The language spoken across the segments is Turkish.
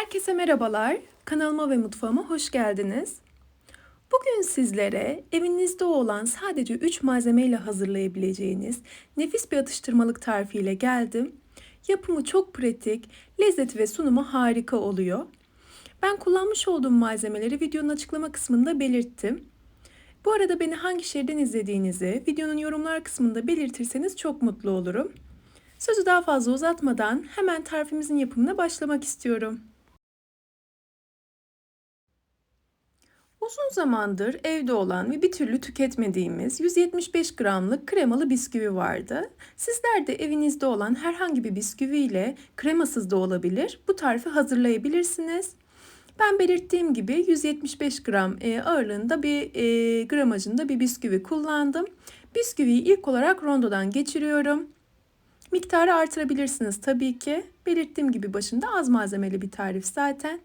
Herkese merhabalar. Kanalıma ve mutfağıma hoş geldiniz. Bugün sizlere evinizde olan sadece 3 malzemeyle hazırlayabileceğiniz nefis bir atıştırmalık tarifiyle geldim. Yapımı çok pratik, lezzeti ve sunumu harika oluyor. Ben kullanmış olduğum malzemeleri videonun açıklama kısmında belirttim. Bu arada beni hangi şehirden izlediğinizi videonun yorumlar kısmında belirtirseniz çok mutlu olurum. Sözü daha fazla uzatmadan hemen tarifimizin yapımına başlamak istiyorum. Uzun zamandır evde olan ve bir türlü tüketmediğimiz 175 gramlık kremalı bisküvi vardı. Sizler de evinizde olan herhangi bir bisküvi ile kremasız da olabilir. Bu tarifi hazırlayabilirsiniz. Ben belirttiğim gibi 175 gram ağırlığında gramajında bir bisküvi kullandım. Bisküviyi ilk olarak rondodan geçiriyorum. Miktarı artırabilirsiniz tabii ki. Belirttiğim gibi başında az malzemeli bir tarif zaten.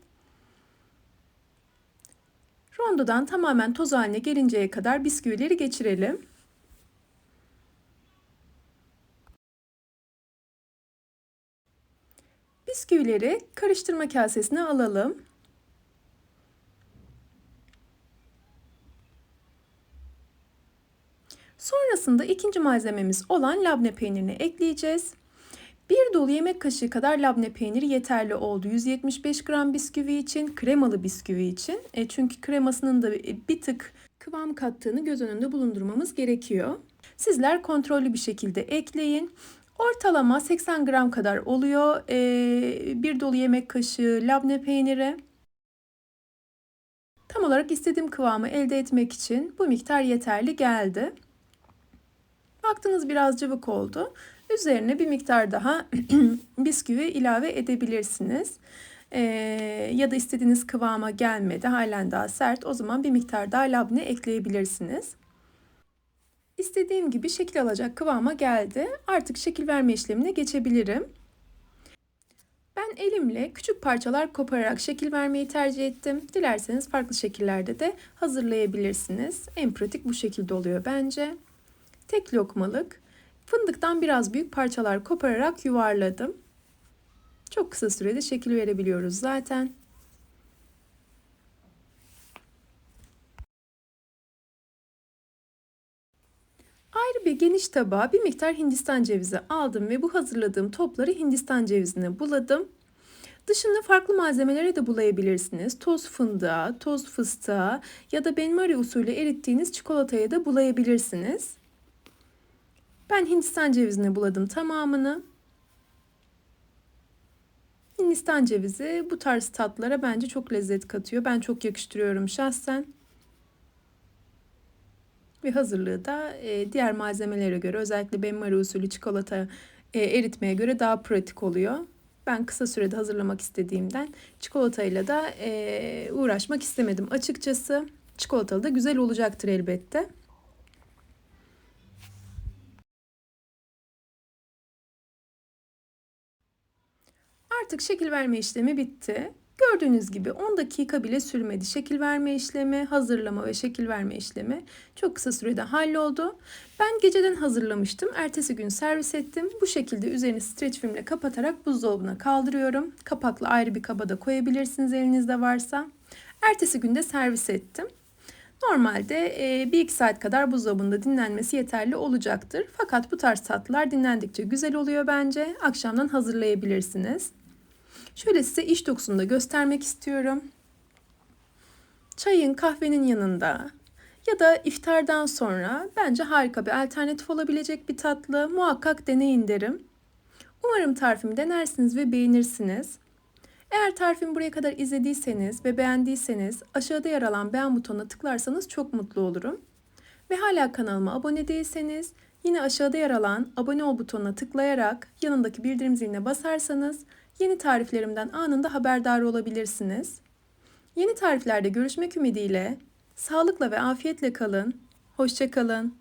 Rondodan tamamen toz haline gelinceye kadar bisküvileri geçirelim. Bisküvileri karıştırma kasesine alalım. Sonrasında ikinci malzememiz olan labne peynirini ekleyeceğiz. Bir dolu yemek kaşığı kadar labne peyniri yeterli oldu. 175 gram bisküvi için, kremalı bisküvi için. Çünkü kremasının da bir tık kıvam kattığını göz önünde bulundurmamız gerekiyor. Sizler kontrollü bir şekilde ekleyin. Ortalama 80 gram kadar oluyor. Bir dolu yemek kaşığı labne peyniri. Tam olarak istediğim kıvamı elde etmek için bu miktar yeterli geldi. Baktınız biraz cıvık oldu. Üzerine bir miktar daha bisküvi ilave edebilirsiniz. Ya da istediğiniz kıvama gelmedi, halen daha sert. O zaman bir miktar daha labne ekleyebilirsiniz. İstediğim gibi şekil alacak kıvama geldi. Artık şekil verme işlemine geçebilirim. Ben elimle küçük parçalar kopararak şekil vermeyi tercih ettim. Dilerseniz farklı şekillerde de hazırlayabilirsiniz. En pratik bu şekilde oluyor bence. Tek lokmalık fındıktan biraz büyük parçalar kopararak yuvarladım. Çok kısa sürede şekil verebiliyoruz zaten. Ayrı bir geniş tabağa bir miktar Hindistan cevizi aldım ve bu hazırladığım topları Hindistan cevizine buladım. Dışında farklı malzemelere de bulayabilirsiniz. Toz fındığa, toz fıstığa ya da benmari usulü erittiğiniz çikolataya da bulayabilirsiniz. Ben Hindistan cevizine buladım tamamını. Hindistan cevizi bu tarz tatlara bence çok lezzet katıyor. Ben çok yakıştırıyorum şahsen. Ve hazırlığı da diğer malzemelere göre, özellikle benmari usulü çikolata eritmeye göre daha pratik oluyor. Ben kısa sürede hazırlamak istediğimden çikolatayla da uğraşmak istemedim açıkçası. Çikolatalı da güzel olacaktır elbette. Artık şekil verme işlemi bitti. Gördüğünüz gibi 10 dakika bile sürmedi. Şekil verme işlemi, hazırlama ve şekil verme işlemi çok kısa sürede halloldu. Ben geceden hazırlamıştım. Ertesi gün servis ettim. Bu şekilde üzerini streç filmle kapatarak buzdolabına kaldırıyorum. Kapaklı ayrı bir kaba da koyabilirsiniz elinizde varsa. Ertesi günde servis ettim. Normalde 1-2 saat kadar buzdolabında dinlenmesi yeterli olacaktır. Fakat bu tarz tatlılar dinlendikçe güzel oluyor bence. Akşamdan hazırlayabilirsiniz. Şöyle size iç dokusunu da göstermek istiyorum. Çayın, kahvenin yanında ya da iftardan sonra bence harika bir alternatif olabilecek bir tatlı. Muhakkak deneyin derim. Umarım tarifimi denersiniz ve beğenirsiniz. Eğer tarifimi buraya kadar izlediyseniz ve beğendiyseniz aşağıda yer alan beğen butonuna tıklarsanız çok mutlu olurum. Ve hala kanalıma abone değilseniz yine aşağıda yer alan abone ol butonuna tıklayarak yanındaki bildirim ziline basarsanız yeni tariflerimden anında haberdar olabilirsiniz. Yeni tariflerde görüşmek ümidiyle sağlıkla ve afiyetle kalın. Hoşça kalın.